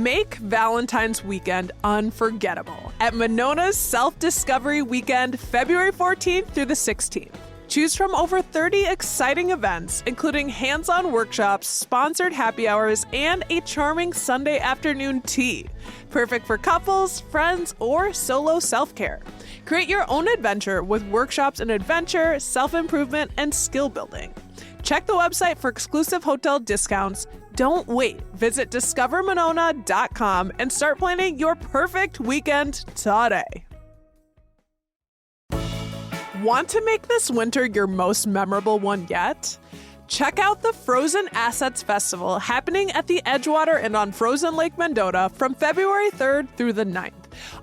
Make Valentine's weekend unforgettable at Monona's Self-Discovery Weekend, February 14th through the 16th. Choose from over 30 exciting events, including hands-on workshops, sponsored happy hours, and a charming Sunday afternoon tea. Perfect for couples, friends, or solo self-care. Create your own adventure with workshops in adventure, self-improvement, and skill building. Check the website for exclusive hotel discounts. Don't wait. Visit discovermonona.com and start planning your perfect weekend today. Want to make this winter your most memorable one yet? Check out the Frozen Assets Festival happening at the Edgewater and on Frozen Lake Mendota from February 3rd through the 9th.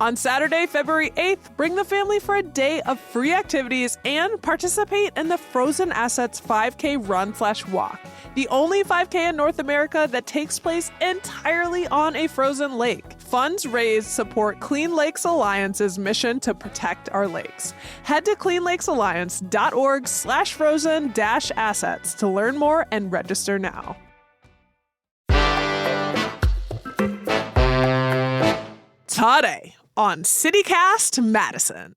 On Saturday, February 8th, bring the family for a day of free activities and participate in the Frozen Assets 5K Run/Walk, the only 5K in North America that takes place entirely on a frozen lake. Funds raised support Clean Lakes Alliance's mission to protect our lakes. Head to cleanlakesalliance.org/frozen-assets to learn more and register now. Today on CityCast Madison.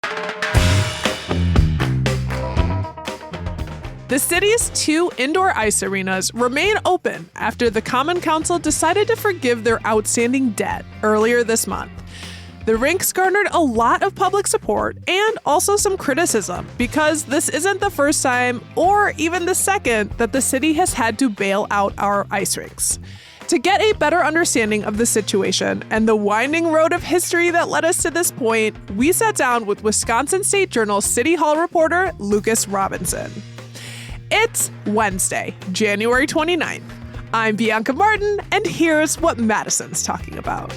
The city's 2 indoor ice arenas remain open after the Common Council decided to forgive their outstanding debt earlier this month. The Rinks garnered a lot of public support and also some criticism because this isn't the first time or even the second that the city has had to bail out our ice rinks. To get a better understanding of the situation and the winding road of history that led us to this point, we sat down with Wisconsin State Journal City Hall reporter Lucas Robinson. It's Wednesday, January 29th. I'm Bianca Martin, and here's what Madison's talking about.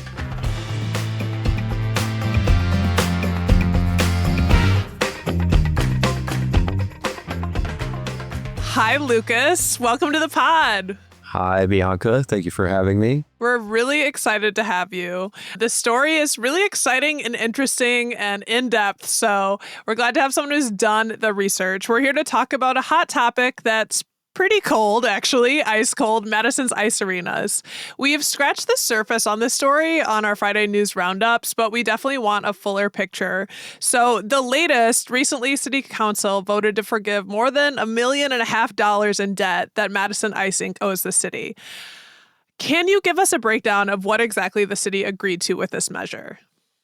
Hi, Lucas. Welcome to the pod. Hi, Bianca. Thank you for having me. We're really excited to have you. The story is really exciting and interesting and in-depth, so we're glad to have someone who's done the research. We're here to talk about a hot topic that's pretty cold, actually, ice cold, Madison's ice arenas. We've scratched the surface on this story on our Friday news roundups, but we definitely want a fuller picture. So the latest, recently City Council voted to forgive more than $1.5 million in debt that Madison Ice Inc. owes the city. Can you give us a breakdown of what exactly the city agreed to with this measure?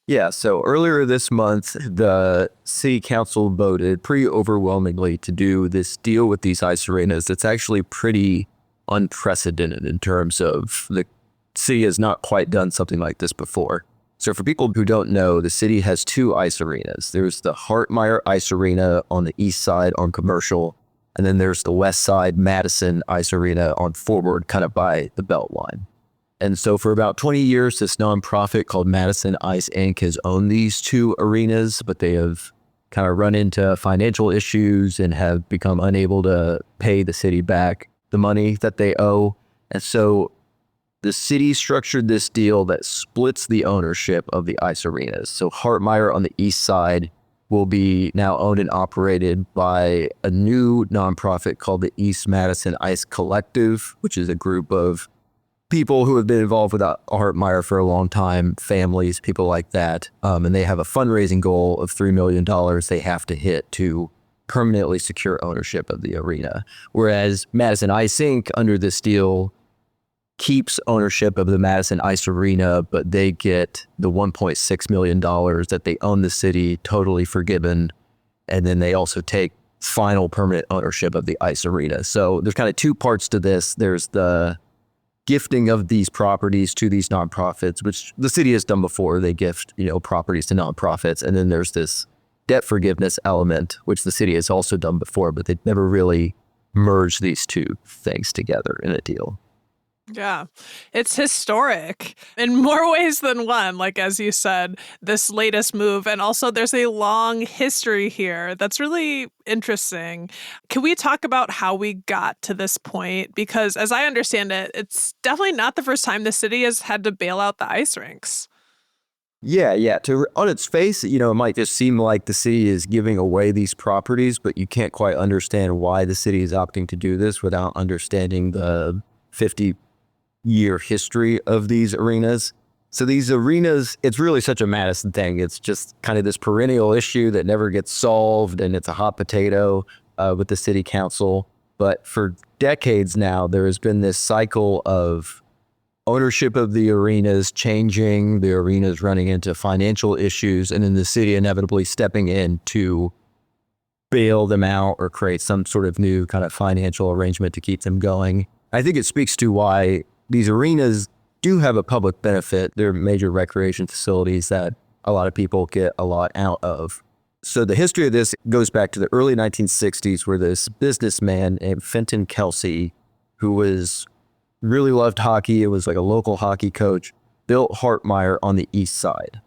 Yeah, so earlier this month, the city council voted pretty overwhelmingly to do this deal with these ice arenas. It's actually pretty unprecedented in terms of the city has not quite done something like this before. So for people who don't know, the city has 2 ice arenas. There's the Hartmeyer Ice Arena on the east side on Commercial, and then there's the west side Madison Ice Arena on Forward, kind of by the Beltline. And so for about 20 years, this nonprofit called Madison Ice Inc. has owned these 2 arenas, but they have kind of run into financial issues and have become unable to pay the city back the money that they owe. And so the city structured this deal that splits the ownership of the ice arenas. So Hartmeyer on the east side will be now owned and operated by a new nonprofit called the East Madison Ice Collective, which is a group of people who have been involved with Hartmeyer for a long time, families, people like that. And they have a fundraising goal of $3 million they have to hit to permanently secure ownership of the arena. Whereas Madison Ice Inc. under this deal keeps ownership of the Madison Ice Arena, but they get the $1.6 million that they own the city totally forgiven. And then they also take final permanent ownership of the ice arena. So there's kind of 2 parts to this. There's the gifting of these properties to these nonprofits, which the city has done before. They gift, properties to nonprofits. And then there's this debt forgiveness element, which the city has also done before, but they've never really merged these 2 things together in a deal. Yeah, it's historic in more ways than one, like as you said, this latest move. And also there's a long history here that's really interesting. Can we talk about how we got to this point? Because as I understand it, it's definitely not the first time the city has had to bail out the ice rinks. Yeah. On its face, it might just seem like the city is giving away these properties, but you can't quite understand why the city is opting to do this without understanding the 50-year history of these arenas. So these arenas, it's really such a Madison thing. It's just kind of this perennial issue that never gets solved, and it's a hot potato with the city council. But for decades now, there has been this cycle of ownership of the arenas changing, the arenas running into financial issues, and then the city inevitably stepping in to bail them out or create some sort of new kind of financial arrangement to keep them going. I think it speaks to why these arenas do have a public benefit. They're major recreation facilities that a lot of people get a lot out of. So the history of this goes back to the early 1960s, where this businessman named Fenton Kelsey, who really loved hockey, it was like a local hockey coach, built Hartmeyer on the east side.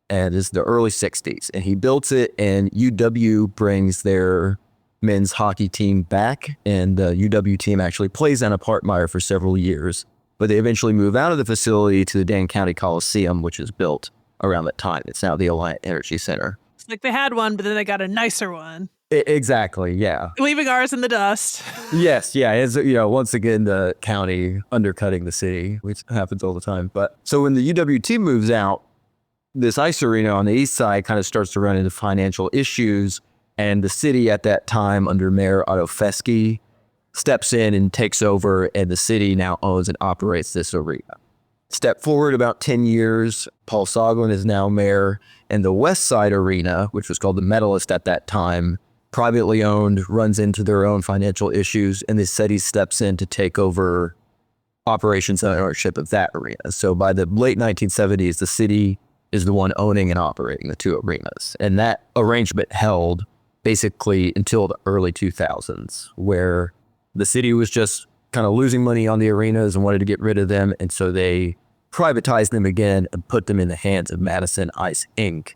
And it's the early 60s. And he built it, and UW brings their men's hockey team back. And the UW team actually plays down at Hartmeyer for several years. But they eventually move out of the facility to the Dane County Coliseum, which is built around that time. It's now the Alliant Energy Center. It's like they had one, but then they got a nicer one. Exactly, yeah. Leaving ours in the dust. Yes, yeah. It's, once again, the county undercutting the city, which happens all the time. But so when the UW team moves out, this ice arena on the east side kind of starts to run into financial issues. And the city at that time, under Mayor Otto Fesky, steps in and takes over, and the city now owns and operates this arena. Step forward about 10 years, Paul Soglin is now mayor, and the West Side Arena, which was called the Medalist at that time, privately owned, runs into their own financial issues, and the city steps in to take over operations and ownership of that arena. So by the late 1970s, the city is the one owning and operating the two arenas. And that arrangement held basically until the early 2000s, where the city was just kind of losing money on the arenas and wanted to get rid of them. And so they privatized them again and put them in the hands of Madison Ice Inc.,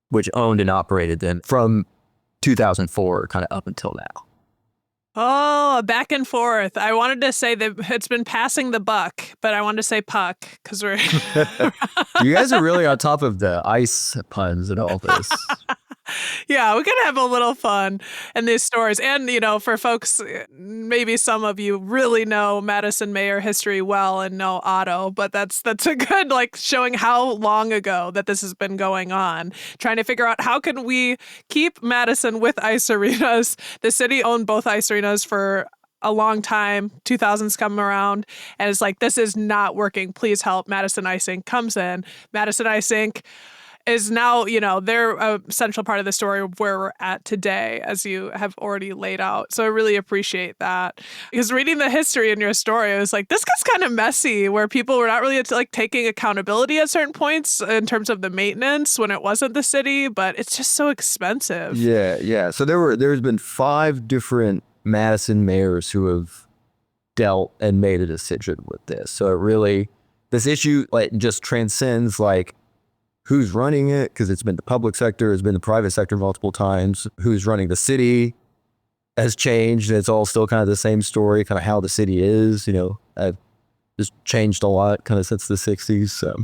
which owned and operated them from 2004 kind of up until now. Oh, back and forth. I wanted to say that it's been passing the buck, but I wanted to say puck because we're... You guys are really on top of the ice puns and all this. Yeah, we're going to have a little fun in these stories. And, for folks, maybe some of you really know Madison mayor history well and know Otto, but that's a good, showing how long ago that this has been going on, trying to figure out how can we keep Madison with ice arenas. The city owned both ice arenas for a long time. 2000s come around, and it's like, this is not working. Please help. Madison Ice Inc. comes in. Madison Ice Inc. is now, they're a central part of the story of where we're at today, as you have already laid out. So I really appreciate that. Because reading the history in your story, I was like, this gets kind of messy, where people were not really taking accountability at certain points in terms of the maintenance when it wasn't the city, but it's just so expensive. Yeah. So there's been 5 different Madison mayors who have dealt and made a decision with this. So it really, this issue just transcends who's running it, because it's been the public sector, it's been the private sector multiple times. Who's running the city has changed. It's all still kind of the same story, kind of how the city is, just changed a lot kind of since the 60s. So.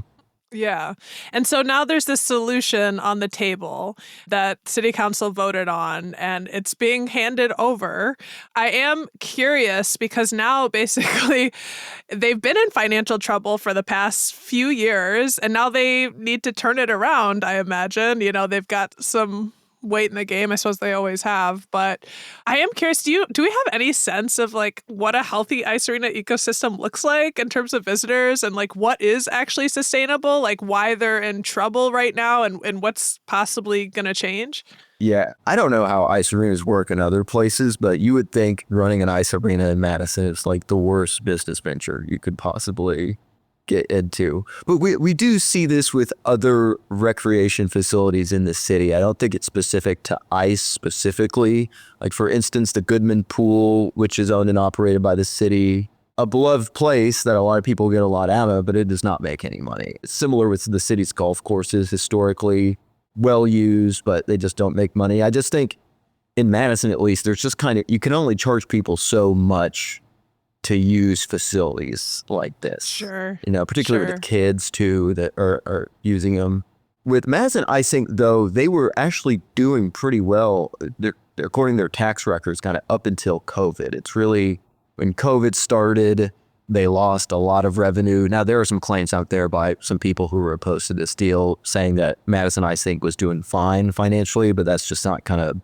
Yeah. And so now there's this solution on the table that city council voted on, and it's being handed over. I am curious because now basically they've been in financial trouble for the past few years, and now they need to turn it around, I imagine. They've got some weight in the game. I suppose they always have. But I am curious, do we have any sense of what a healthy ice arena ecosystem looks like in terms of visitors, and what is actually sustainable, why they're in trouble right now, and what's possibly going to change? Yeah, I don't know how ice arenas work in other places, but you would think running an ice arena in Madison is the worst business venture you could possibly get into. But we do see this with other recreation facilities in the city. I don't think it's specific to ice specifically. For instance, the Goodman Pool, which is owned and operated by the city, a beloved place that a lot of people get a lot out of, but it does not make any money. It's similar with the city's golf courses, historically well used, but they just don't make money. I just think in Madison, at least, there's just you can only charge people so much to use facilities like this. Sure. Particularly with kids too that are using them. With Madison Ice Inc., though, they were actually doing pretty well. According to their tax records, kind of up until COVID. It's really when COVID started, They lost a lot of revenue. Now, there are some claims out there by some people who were opposed to this deal saying that Madison, I think, was doing fine financially, but that's just not kind of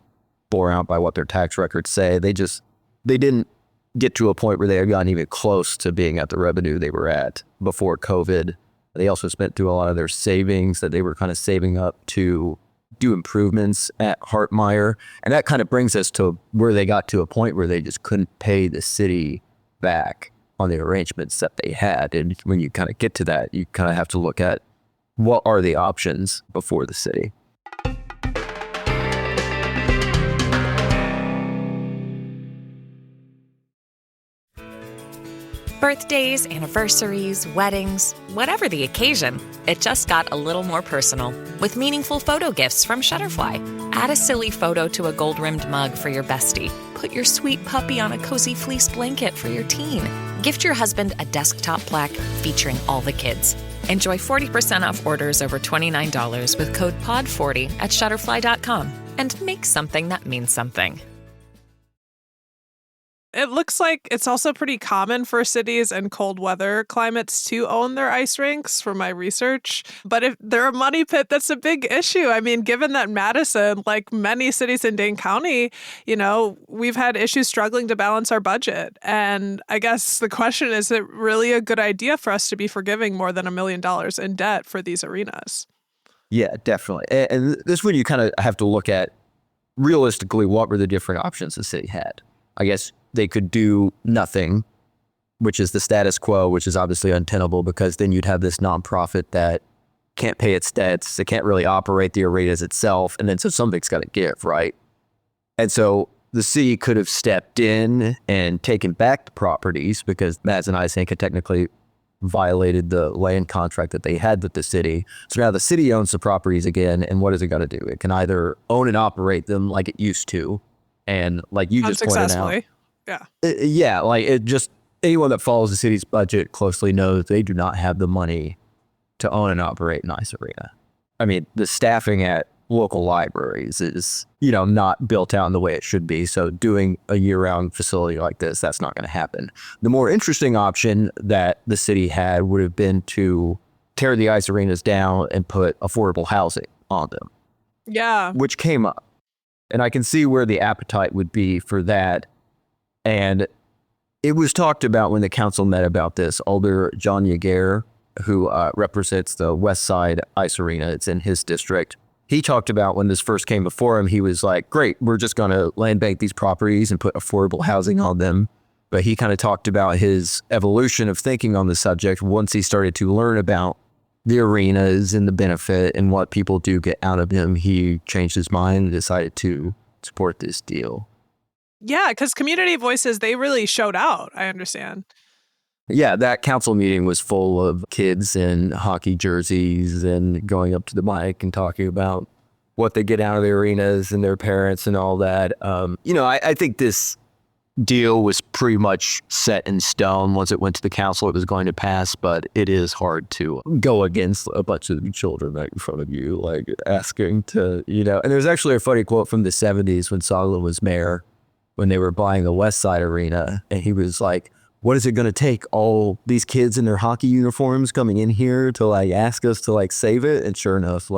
bore out by what their tax records say. They didn't get to a point where they had gotten even close to being at the revenue they were at before COVID. They also spent through a lot of their savings that they were kind of saving up to do improvements at Hartmeyer. And that kind of brings us to where they got to a point where they just couldn't pay the city back on the arrangements that they had. And when you kind of get to that, you kind of have to look at what are the options before the city. Birthdays, anniversaries, weddings, whatever the occasion, it just got a little more personal with meaningful photo gifts from Shutterfly. Add a silly photo to a gold-rimmed mug for your bestie. Put your sweet puppy on a cozy fleece blanket for your teen. Gift your husband a desktop plaque featuring all the kids. Enjoy 40% off orders over $29 with code POD40 at Shutterfly.com and make something that means something. It looks like it's also pretty common for cities and cold weather climates to own their ice rinks from my research. But if they're a money pit, that's a big issue. I mean, given that Madison, like many cities in Dane County, we've had issues struggling to balance our budget. And I guess the question is it really a good idea for us to be forgiving more than $1 million in debt for these arenas? Yeah, definitely. And this one you kind of have to look at realistically what were the different options the city had. I guess they could do nothing, which is the status quo, which is obviously untenable because then you'd have this nonprofit that can't pay its debts. It can't really operate the arenas itself. And then so something's got to give, right? And so the city could have stepped in and taken back the properties because Madison, I think, had technically violated the land contract that they had with the city. So now the city owns the properties again. And what is it got to do? It can either own and operate them like it used to. And like you just pointed out. Yeah. Like it just anyone that follows the city's budget closely knows they do not have the money to own and operate an ice arena. I mean, the staffing at local libraries is, not built out in the way it should be. So doing a year-round facility like this, that's not going to happen. The more interesting option that the city had would have been to tear the ice arenas down and put affordable housing on them. Yeah. Which came up. And I can see where the appetite would be for that. And it was talked about when the council met about this. Alder John Yeager, who represents the West Side Ice Arena, it's in his district. He talked about when this first came before him, he was like, great, we're just going to land bank these properties and put affordable housing on them. But he kind of talked about his evolution of thinking on the subject once he started to learn about the arenas and the benefit and what people do get out of them. He changed his mind and decided to support this deal. Yeah, because community voices, they really showed out, I understand. Yeah, that council meeting was full of kids in hockey jerseys and going up to the mic and talking about what they get out of the arenas and their parents and all that. I think this deal was pretty much set in stone. Once it went to the council, it was going to pass, but it is hard to go against a bunch of children right in front of you, like asking to, and there's actually a funny quote from the 70s when Soglin was mayor, when they were buying the West Side Arena, and he was like, what is it going to take all these kids in their hockey uniforms coming in here to ask us to save it? And sure enough,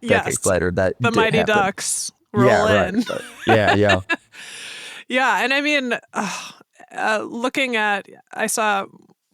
decades later, that the did Mighty happen. Ducks roll in. Right. Yeah. Yeah, and I mean, looking at, I saw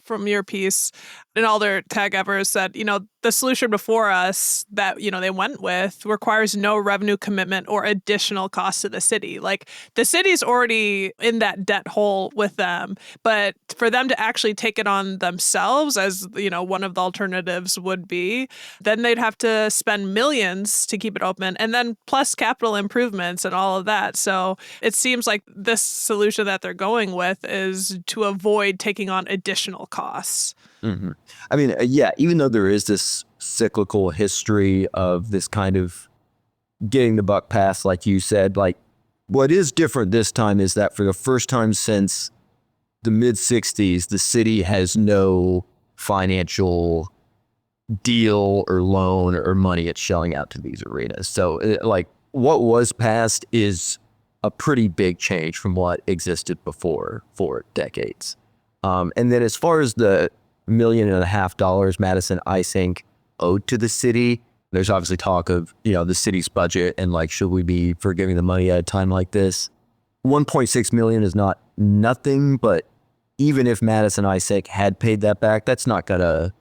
from your piece, and Alder Tag Evers said, the solution before us that, they went with requires no revenue commitment or additional cost to the city. Like the city's already in that debt hole with them, but for them to actually take it on themselves as, one of the alternatives would be, then they'd have to spend millions to keep it open and then plus capital improvements and all of that. So it seems like this solution that they're going with is to avoid taking on additional costs. Mm-hmm. I mean, even though there is this cyclical history of this kind of getting the buck passed, like you said, what is different this time is that for the first time since the mid-'60s, the city has no financial deal or loan or money it's shelling out to these arenas. So what was passed is a pretty big change from what existed before for decades. And then as far as the $1.5 million Madison Ice Inc. owed to the city, there's obviously talk of, the city's budget and like, should we be forgiving the money at a time like this? 1.6 million is not nothing, but even if Madison Ice Inc. had paid that back, that's not going to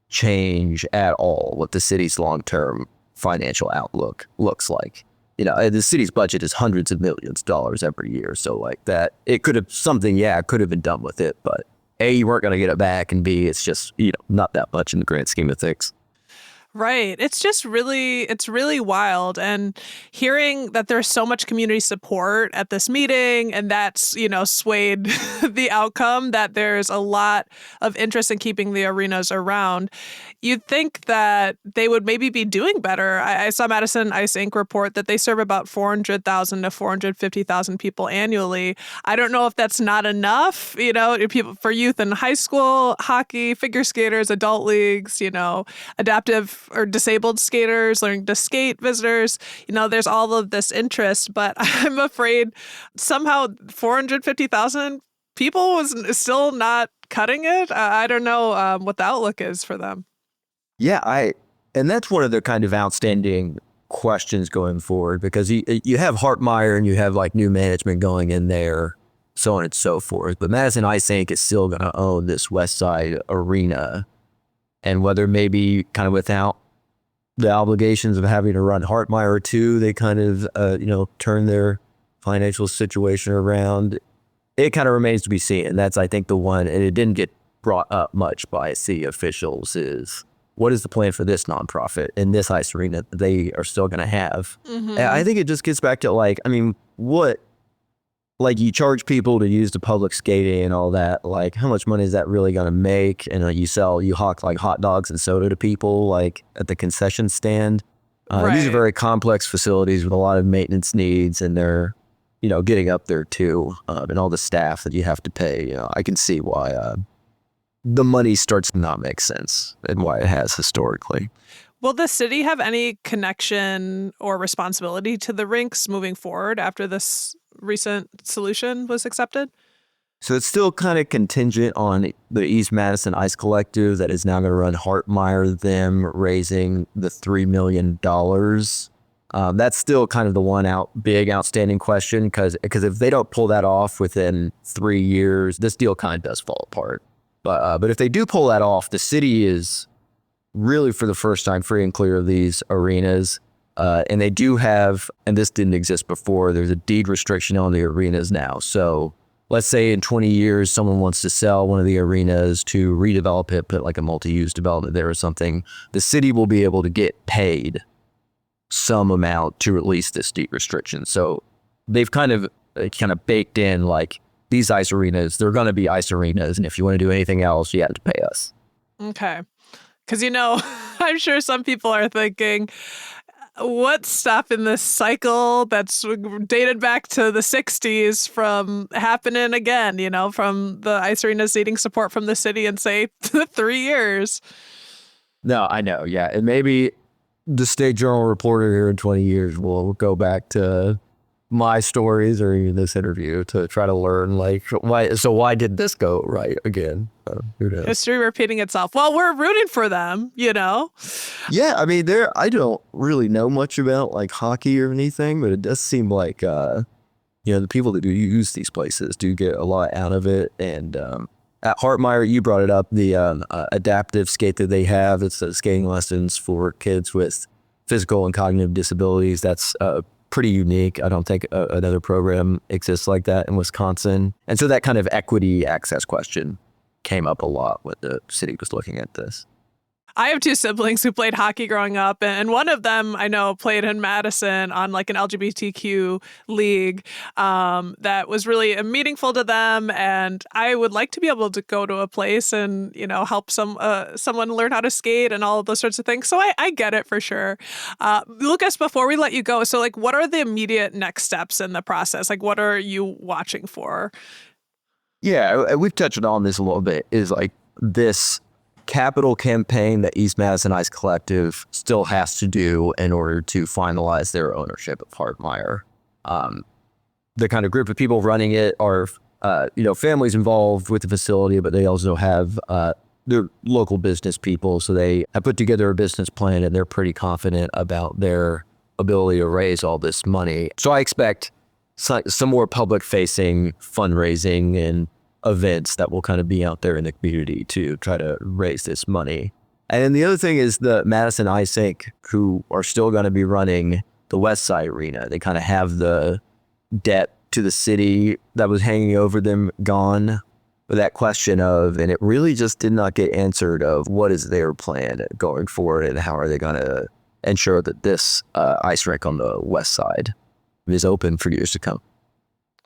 change at all what the city's long-term financial outlook looks like. The city's budget is hundreds of millions of dollars every year. So like that, it could have been done with it, but A, you weren't going to get it back, and B, it's just, not that much in the grand scheme of things. Right. It's really wild. And hearing that there's so much community support at this meeting and that's, swayed the outcome, that there's a lot of interest in keeping the arenas around, you'd think that they would maybe be doing better. I saw Madison Ice Inc. report that they serve about 400,000 to 450,000 people annually. I don't know if that's not enough, people for youth in high school, hockey, figure skaters, adult leagues, adaptive or disabled skaters learning to skate, visitors, there's all of this interest, but I'm afraid somehow 450,000 people was still not cutting it. I don't know what the outlook is for them. Yeah, and that's one of the kind of outstanding questions going forward, because you have Hartmeyer and you have like new management going in there, so on and so forth. But Madison Ice Inc. is still going to own this West Side arena. And whether maybe kind of without the obligations of having to run Hartmeyer too, they kind of, turn their financial situation around. It kind of remains to be seen. And that's, I think, the one, and it didn't get brought up much by city officials, is what is the plan for this nonprofit in this ice arena that they are still going to have? Mm-hmm. And I think it just gets back to what? Like, you charge people to use the public skating and all that. Like, how much money is that really going to make? And you hawk like hot dogs and soda to people like at the concession stand. Right. These are very complex facilities with a lot of maintenance needs, and they're, getting up there too. And all the staff that you have to pay. I can see why the money starts to not make sense and why it has historically. Will the city have any connection or responsibility to the rinks moving forward after this recent solution was accepted? So it's still kind of contingent on the East Madison Ice Collective that is now going to run Hartmeyer, them raising the $3 million. That's still kind of the one big outstanding question, because if they don't pull that off within 3 years, this deal kind of does fall apart. But if they do pull that off, the city is really for the first time free and clear of these arenas. And they do have, and this didn't exist before, there's a deed restriction on the arenas now. So let's say in 20 years, someone wants to sell one of the arenas to redevelop it, put like a multi-use development there or something, the city will be able to get paid some amount to release this deed restriction. So they've kind of baked in like these ice arenas, they're going to be ice arenas. And if you want to do anything else, you have to pay us. Okay. Because, I'm sure some people are thinking, what's stopping this cycle that's dated back to the 60s from happening again, from the ice arenas needing support from the city in, say, 3 years? No, I know. Yeah. And maybe the State Journal reporter here in 20 years will go back to my stories or even this interview to try to learn why did this go right again? Who knows? History repeating itself. Well, we're rooting for them, Yeah, I mean, I don't really know much about like hockey or anything, but it does seem like the people that do use these places do get a lot out of it. And at Hartmeyer, you brought it up, the adaptive skate that they have. It's skating lessons for kids with physical and cognitive disabilities. That's pretty unique. I don't think another program exists like that in Wisconsin. And so that kind of equity access question came up a lot when the city was looking at this. I have two siblings who played hockey growing up, and one of them I know played in Madison on like an LGBTQ league that was really meaningful to them. And I would like to be able to go to a place and, help someone learn how to skate and all of those sorts of things. So I get it for sure. Lucas, before we let you go, so like, what are the immediate next steps in the process? Like, what are you watching for? Yeah, we've touched on this a little bit, is like this capital campaign that East Madison Ice Collective still has to do in order to finalize their ownership of Hartmeyer. The kind of group of people running it are families involved with the facility, but they also have their local business people. So they have put together a business plan, and they're pretty confident about their ability to raise all this money. So I expect some more public-facing fundraising and events that will kind of be out there in the community to try to raise this money. And then the other thing is the Madison Ice Inc., who are still going to be running the West Side Arena. They kind of have the debt to the city that was hanging over them gone. But that question of, and it really just did not get answered, of what is their plan going forward and how are they going to ensure that this ice rink on the west side is open for years to come.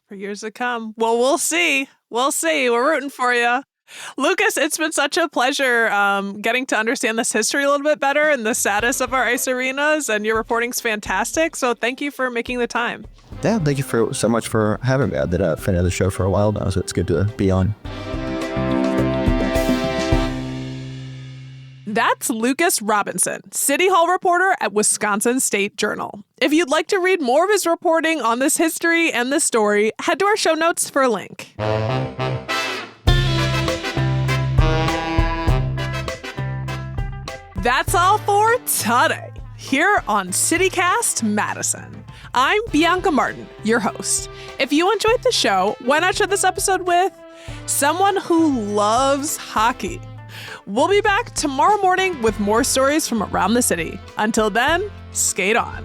For years to come. Well, we'll see. We'll see. We're rooting for you. Lucas, it's been such a pleasure getting to understand this history a little bit better and the status of our ice arenas, and your reporting's fantastic. So thank you for making the time. Yeah, thank you so much for having me. I did a fan of the show for a while now, so it's good to be on. That's Lucas Robinson, City Hall reporter at Wisconsin State Journal. If you'd like to read more of his reporting on this history and this story, head to our show notes for a link. That's all for today, here on CityCast Madison. I'm Bianca Martin, your host. If you enjoyed the show, why not share this episode with someone who loves hockey? We'll be back tomorrow morning with more stories from around the city. Until then, skate on.